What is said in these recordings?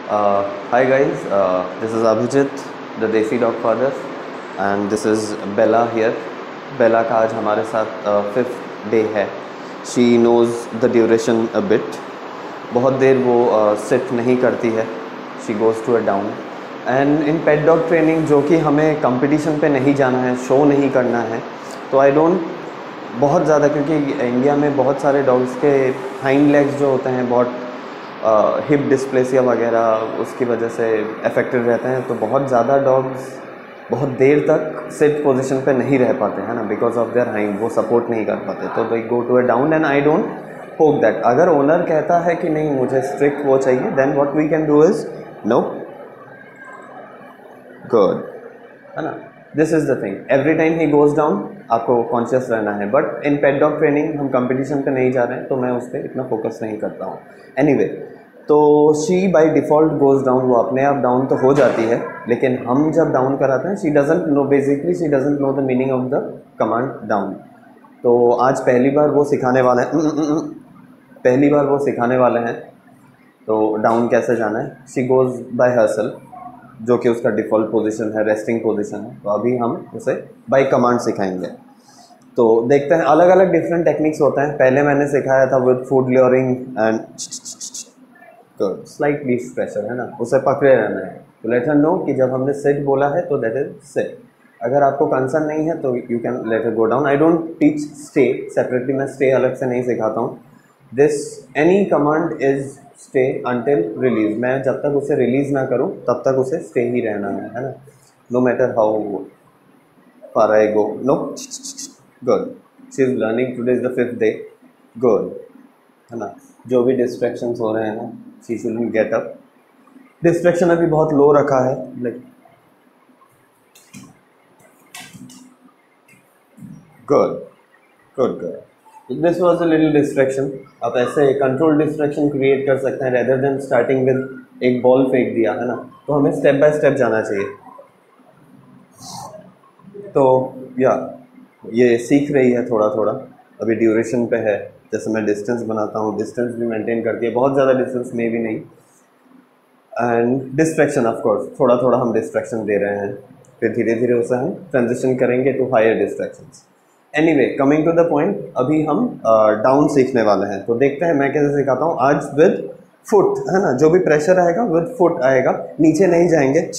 Hi guys, this is Abhijit, the Desi Dog Father, and this is Bella here. Bella का आज हमारे साथ 5th day है. She knows the duration a bit. बहुत देर वो sit नहीं करती है. She goes to a down. And in pet dog training जो कि हमें competition पे नहीं जाना है, show नहीं करना है, तो I don't बहुत ज़्यादा, क्योंकि इंडिया में बहुत सारे डॉग्स के हाइंड लेग्स जो होते हैं बहुत हिप डिस्प्लेसिया वगैरह उसकी वजह से अफेक्टेड रहते हैं, तो बहुत ज़्यादा डॉग्स बहुत देर तक सिट पोजीशन पे नहीं रह पाते हैं ना, बिकॉज ऑफ देयर हाइंड, वो सपोर्ट नहीं कर पाते, तो they go to a down. And I don't hope that अगर ओनर कहता है कि नहीं मुझे स्ट्रिक्ट वो चाहिए, then what we can do is no good, है ना. This is the thing, every time he goes down आपको कॉन्शियस रहना है. But in pet dog training हम कंपटीशन पे नहीं जा रहे हैं, तो मैं उस पर इतना फोकस नहीं करता हूँ. एनीवे, तो she by default goes down, वो अपने आप डाउन तो हो जाती है, लेकिन हम जब डाउन कराते हैं she doesn't know, basically she doesn't know the meaning of the command down. तो आज पहली बार वो सिखाने वाले हैं, तो डाउन कैसे जाना है. शी गोज़ बाय हरसेल्फ, जो कि उसका डिफ़ॉल्ट पोजीशन है, रेस्टिंग पोजीशन है. तो अभी हम उसे बाय कमांड सिखाएंगे. तो देखते हैं, अलग अलग डिफरेंट टेक्निक्स होते हैं. पहले मैंने सिखाया था with food luring and slight leaf pressure, है ना, उसे पकड़े रहना है. तो लेट हर नो कि जब हमने सिट बोला है तो दैट इज सिट. अगर आपको कंसर्न नहीं है तो you can let her go down. I don't teach stay separately, मैं स्टे अलग से नहीं सिखाता हूँ. This any command is stay until release. मैं जब तक उसे रिलीज ना करूँ तब तक उसे स्टे ही रहना है ना, no matter how far I go. No good, she is learning. Today is the 5th day. Good, है ना. जो भी डिस्ट्रैक्शंस हो रहे हैं ना, she shouldn't get up. Distraction अभी बहुत लो रखा है, like good good good. This was a little distraction. आप ऐसे कंट्रोल डिस्ट्रैक्शन क्रिएट कर सकते हैं रेदर देन स्टार्टिंग विद एक बॉल फेंक दिया, है ना. तो हमें स्टेप बाय स्टेप जाना चाहिए. तो या ये सीख रही है थोड़ा थोड़ा, अभी ड्यूरेशन पे है. जैसे मैं डिस्टेंस बनाता हूँ, डिस्टेंस भी मेंटेन करती है, बहुत ज़्यादा डिस्टेंस में भी नहीं. एंड डिस्ट्रैक्शन ऑफ कोर्स, थोड़ा थोड़ा हम डिस्ट्रैक्शन दे रहे हैं, फिर धीरे धीरे उसे हम ट्रांजिशन करेंगे to higher distractions. Anyway, coming to the point, अभी हम डाउन सीखने वाले हैं. तो देखते हैं मैं कैसे सिखाता हूँ. आज विद फुट, है ना, जो भी प्रेशर आएगा विद फुट आएगा, नीचे नहीं जाएंगे.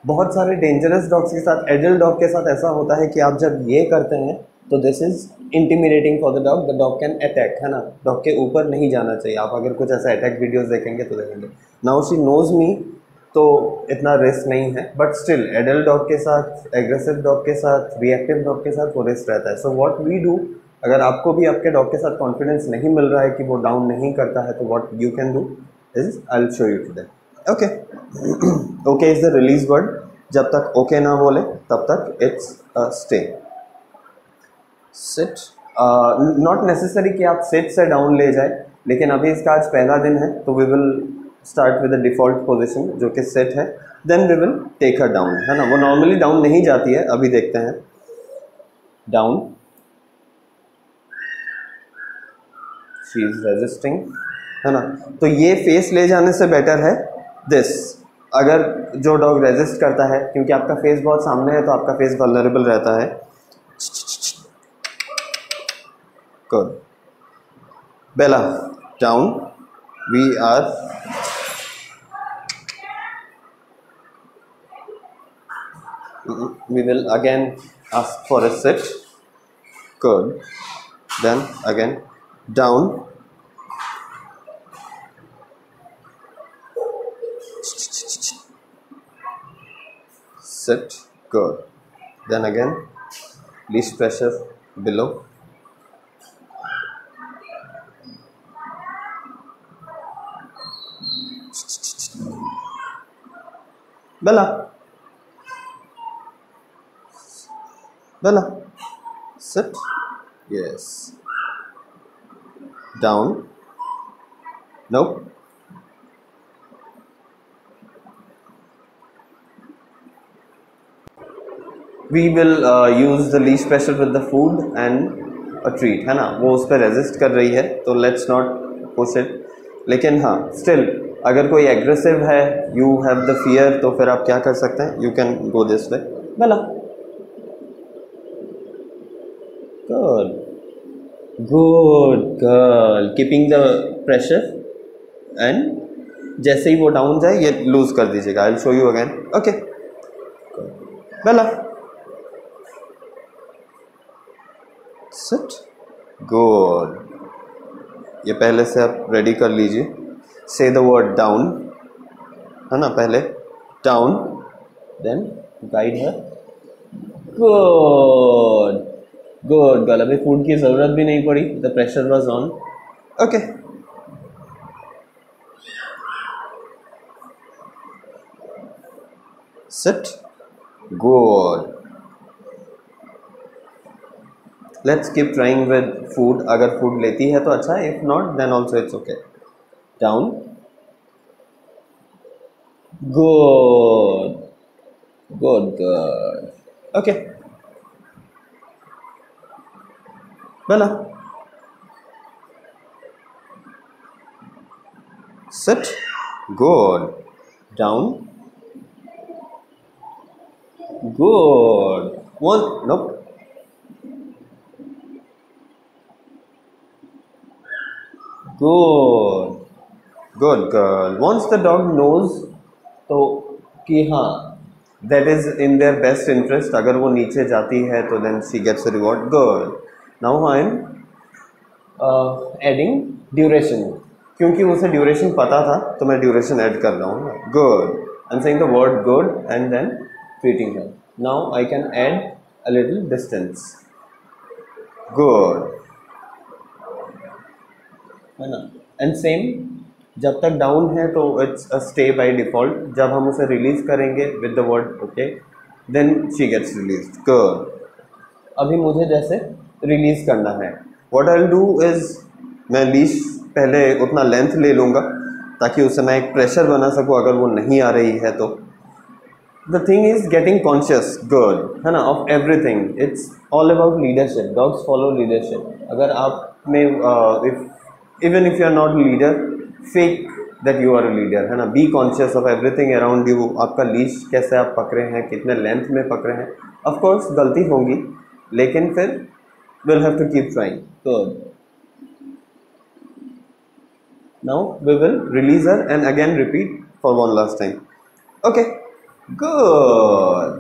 बहुत सारे डेंजरस डॉग्स के साथ, एडल्ट डॉग के साथ ऐसा होता है कि आप जब ये करते हैं तो this is intimidating for the dog. The dog can attack, है ना. डॉग के ऊपर नहीं जाना चाहिए. आप अगर कुछ ऐसा अटैक वीडियोस देखेंगे तो देखेंगे. नाउ शी नोज मी, तो इतना रिस्क नहीं है. बट स्टिल एडल्ट डॉग के साथ, एग्रेसिव डॉग के साथ, रिएक्टिव डॉग के साथ वो रिस्क रहता है. सो व्हाट वी डू, अगर आपको भी आपके डॉग के साथ कॉन्फिडेंस नहीं मिल रहा है कि वो डाउन नहीं करता है, तो what you can do is I will show you today. Okay, okay is the release word. जब तक ओके ना बोले तब तक it's stay. Sit, not necessary कि आप सिट से डाउन ले जाए, लेकिन अभी इसका आज पहला दिन है, तो we will start with the default position जो कि सेट है. Then we will take her down, है ना. वो नॉर्मली डाउन नहीं जाती है. अभी देखते हैं. डाउन, शी इज रेजिस्टिंग, है ना. तो ये फेस ले जाने से बेटर है दिस. अगर जो डॉग रेजिस्ट करता है, क्योंकि आपका फेस बहुत सामने है, तो आपका फेस वल्नरेबल रहता है. Good. Bella, down. We are we will again ask for a sit. Good. Then again down. Sit. Good. Then again least pressure below. Bella, Bella, sit. Yes. Down. Nope. We will use the leash pressure with the food and a treat, है ना. वो उस पर resist कर रही है, तो let's not push it. लेकिन हाँ, स्टिल अगर कोई एग्रेसिव है, यू हैव द फियर, तो फिर आप क्या कर सकते हैं, you can go this way. Bella, good good girl, keeping the pressure, and जैसे ही वो डाउन जाए ये लूज कर दीजिएगा। I will show you again. Okay Bella, sit, good. ये पहले से आप रेडी कर लीजिए। से द वर्ड डाउन, है ना, पहले down, then guide her. Good good girl. अभी फूड की ज़रूरत भी नहीं पड़ी, the pressure was on. Okay sit, good. Let's keep trying with food. अगर फूड लेती है तो अच्छा है, if not then also it's okay. Down, good good good. Okay Bella, sit, good. Down, good. One, nope. Good good girl. Once the dog knows तो कि हाँ that is in their best interest, अगर वो नीचे जाती है तो then she gets a reward. Good. Now I am adding duration, क्योंकि उसे duration पता था तो मैं duration add कर रहा हूँ। Good. I'm saying the word good and then treating her. Now I can add a little distance. Good. है ना। एंड सेम, जब तक डाउन है तो it's a stay by default. जब हम उसे रिलीज करेंगे with the word okay, then she gets released. Good. अभी मुझे जैसे रिलीज करना है, what I will do is, मैं लीश पहले उतना लेंथ ले लूँगा ताकि उससे मैं एक प्रेशर बना सकूँ अगर वो नहीं आ रही है तो। The thing is getting conscious, good, है ना, of everything. It's all about leadership. Dogs follow leadership. अगर आप में even if you are not leader, fake that you are a leader, है ना। be conscious of everything around you। आपका leash कैसे आप पकड़े हैं, कितने लेंथ में पकड़े हैं। of course गलती होगी, लेकिन फिर we'll have to keep trying। good। now we will release her and again repeat for one last time। okay good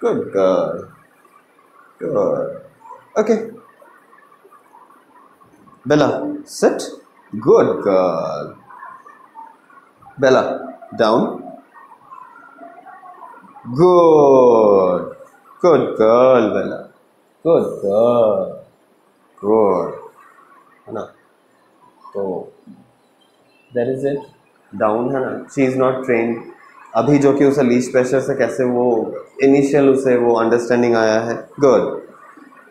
good girl, good। okay Bella, sit, good girl। Bella, down, good good girl Bella, good girl, good, है ना। तो that is it, down, है ना। she is not trained अभी, जो कि उसे leash pressure से कैसे वो इनिशियल उसे वो अंडरस्टैंडिंग आया है। गुड।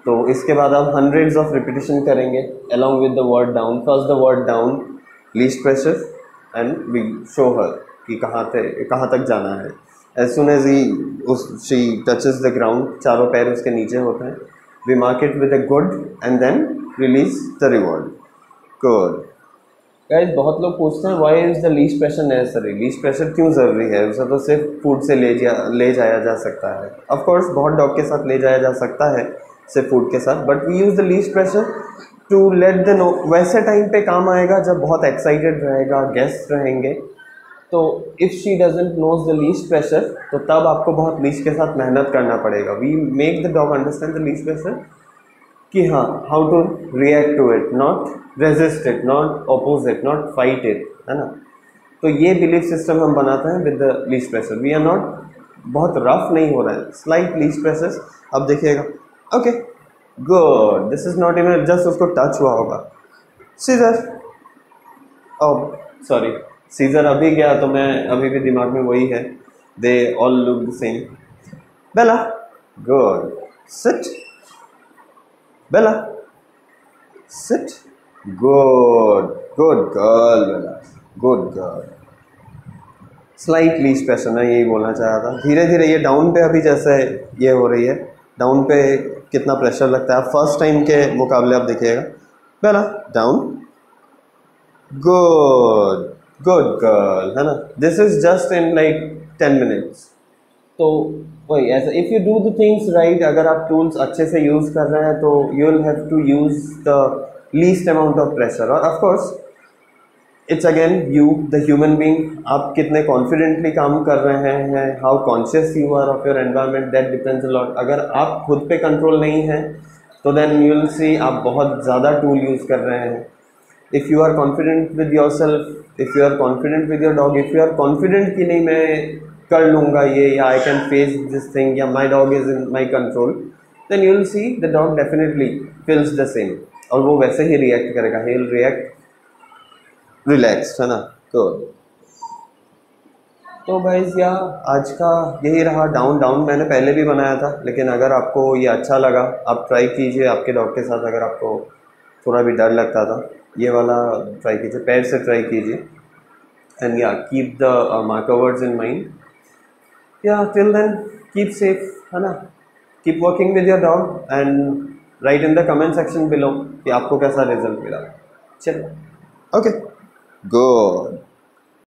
तो इसके बाद आप हंड्रेड्स ऑफ रिपीटिशन करेंगे along with the word down. First the word down, leash pressure, and we show her कि कहाँ तक जाना है। As soon as he she touches the ground, चारों पैर उसके नीचे होते हैं, we mark it with a good and then release the reward. Good. Guys, बहुत लोग पूछते हैं why is the leash pressure necessary. Leash pressure क्यों ज़रूरी है? उसे तो सिर्फ फूड से ले जाया जा सकता है। ऑफ कोर्स बहुत डॉग के साथ ले जाया जा सकता है, सिर्फ फूड के साथ, but we use the leash pressure to let the no. वैसे टाइम पे काम आएगा जब बहुत एक्साइटेड रहेगा, गेस्ट रहेंगे, तो if she doesn't knows the leash pressure, तो तब आपको बहुत लीश के साथ मेहनत करना पड़ेगा। We make the dog understand the leash pressure कि हाँ, how to react to it, not resist it, not oppose it, not fight it, है ना। तो ये बिलीफ सिस्टम हम बनाते हैं with the leash pressure. We are not, बहुत रफ नहीं हो रहा है, स्लाइट लीश प्रेशर। अब देखिएगा, okay good, this is not even, just उसको टच हुआ होगा। सीजर, ओह सॉरी, सीजर अभी गया तो मैं अभी भी दिमाग में वही है, they all look the same. Bella, good, sit, Bella, sit, good, good girl Bella, good girl. Slight leash pressure, मैं यही बोलना चाह रहा था। धीरे धीरे ये डाउन पे अभी जैसे ये हो रही है, डाउन पे कितना प्रेशर लगता है फर्स्ट टाइम के मुकाबले, आप देखिएगा। बेला, डाउन, गुड गुड गर्ल, है ना. This is just in like 10 minutes. तो वही ऐसा, if you do the things right, अगर आप टूल्स अच्छे से यूज़ कर रहे हैं तो you will have to use the least amount of pressure. और of course it's again you the human being, आप कितने कॉन्फिडेंटली काम कर रहे हैं, how conscious you are of your environment, that depends a lot. अगर आप खुद पे कंट्रोल नहीं है तो देन यू विल सी आप बहुत ज़्यादा टूल यूज़ कर रहे हैं. If you are confident with your self, if you are confident with your dog, if you are confident कि नहीं मैं कर लूँगा ये, या I can face this thing, या my dog is in my control, then you will see the dog definitely feels the same, और वो वैसे ही रिएक्ट करेगा. ही विल रिएक्ट रिलैक्स्ड, है ना. तो गाइस या आज का यही रहा. डाउन डाउन मैंने पहले भी बनाया था, लेकिन अगर आपको ये अच्छा लगा आप ट्राई कीजिए आपके डॉग के साथ. अगर आपको थोड़ा भी डर लगता था, ये वाला ट्राई कीजिए, पैर से ट्राई कीजिए. एंड या keep the marker words in mind. या टिल देन कीप सेफ, है ना. Keep working with your dog and right in the comment section below कि आपको कैसा रिजल्ट मिला. चलो, ओके, गुड.